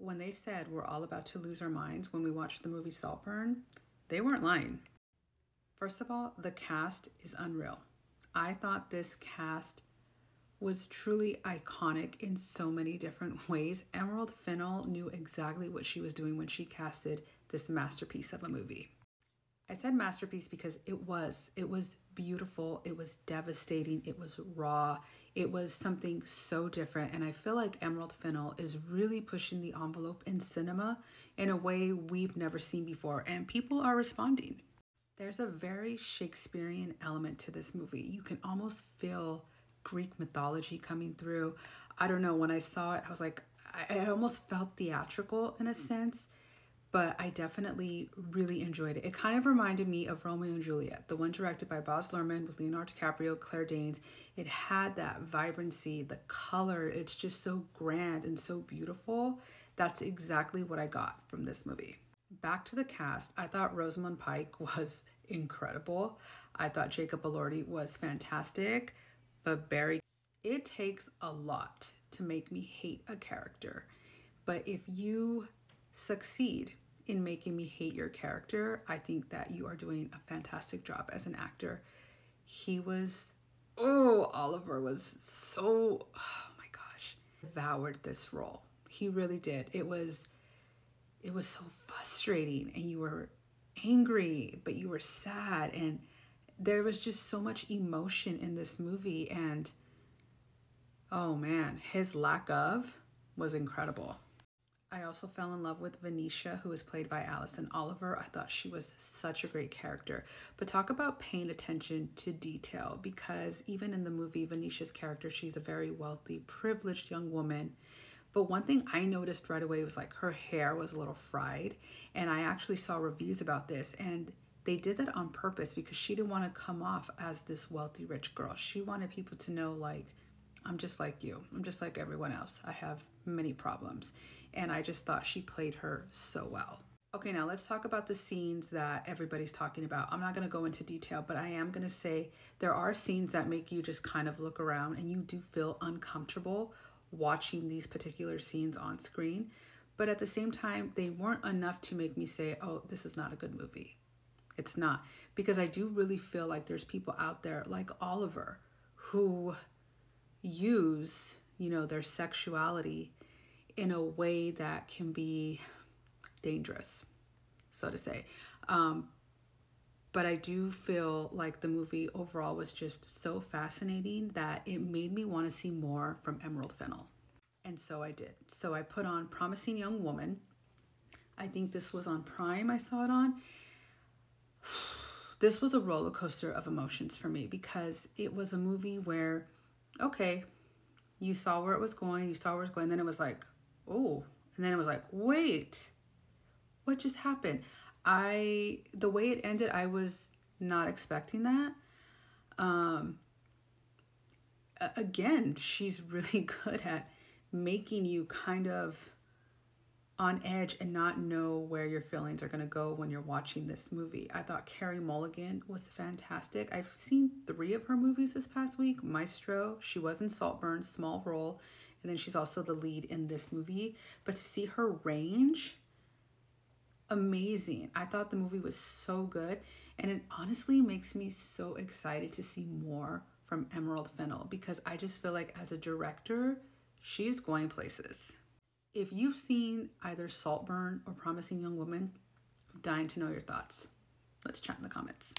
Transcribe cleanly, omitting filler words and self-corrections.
When they said we're all about to lose our minds when we watched the movie Saltburn, they weren't lying. First of all, the cast is unreal. I thought this cast was truly iconic in so many different ways. Emerald Fennell knew exactly what she was doing when she casted this masterpiece of a movie. I said masterpiece because it was beautiful, it was devastating, it was raw, it was something so different. And I feel like Emerald Fennell is really pushing the envelope in cinema in a way we've never seen before, and people are responding. There's a very Shakespearean element to this movie. You can almost feel Greek mythology coming through. I don't know, when I saw it, I was like, I almost felt theatrical in a sense, but I definitely really enjoyed it. It kind of reminded me of Romeo and Juliet, the one directed by Baz Luhrmann with Leonardo DiCaprio, Claire Danes. It had that vibrancy, the color, it's just so grand and so beautiful. That's exactly what I got from this movie. Back to the cast, I thought Rosamund Pike was incredible. I thought Jacob Elordi was fantastic, but Barry, it takes a lot to make me hate a character. But if you succeed in making me hate your character, I think that you are doing a fantastic job as an actor. Oliver was so, oh my gosh, devoured this role. He really did. It was so frustrating, and you were angry, but you were sad, and there was just so much emotion in this movie, and oh man, his lack of was incredible. I also fell in love with Venetia, who was played by Alison Oliver. I thought she was such a great character. But talk about paying attention to detail, because even in the movie, Venetia's character, she's a very wealthy, privileged young woman. But one thing I noticed right away was like her hair was a little fried. And I actually saw reviews about this, and they did that on purpose because she didn't want to come off as this wealthy, rich girl. She wanted people to know, like, I'm just like you. I'm just like everyone else. I have many problems. And I just thought she played her so well. Okay, now let's talk about the scenes that everybody's talking about. I'm not going to go into detail, but I am going to say there are scenes that make you just kind of look around and you do feel uncomfortable watching these particular scenes on screen. But at the same time, they weren't enough to make me say, oh, this is not a good movie. It's not. Because I do really feel like there's people out there like Oliver who use, their sexuality in a way that can be dangerous, so to say. But I do feel like the movie overall was just so fascinating that it made me want to see more from Emerald Fennell. And so I did. So I put on Promising Young Woman. I think this was on Prime I saw it on. This was a roller coaster of emotions for me, because it was a movie where, okay, you saw where it was going, and then it was like, oh, and then it was like, wait, what just happened? The way it ended, I was not expecting that. Again, she's really good at making you kind of on edge and not know where your feelings are going to go when you're watching this movie. I thought Carey Mulligan was fantastic. I've seen 3 of her movies this past week. Maestro, she was in Saltburn, small role, and then she's also the lead in this movie. But to see her range, amazing. I thought the movie was so good, and it honestly makes me so excited to see more from Emerald Fennell, because I just feel like as a director, she's going places. If you've seen either Saltburn or Promising Young Woman, I'm dying to know your thoughts. Let's chat in the comments.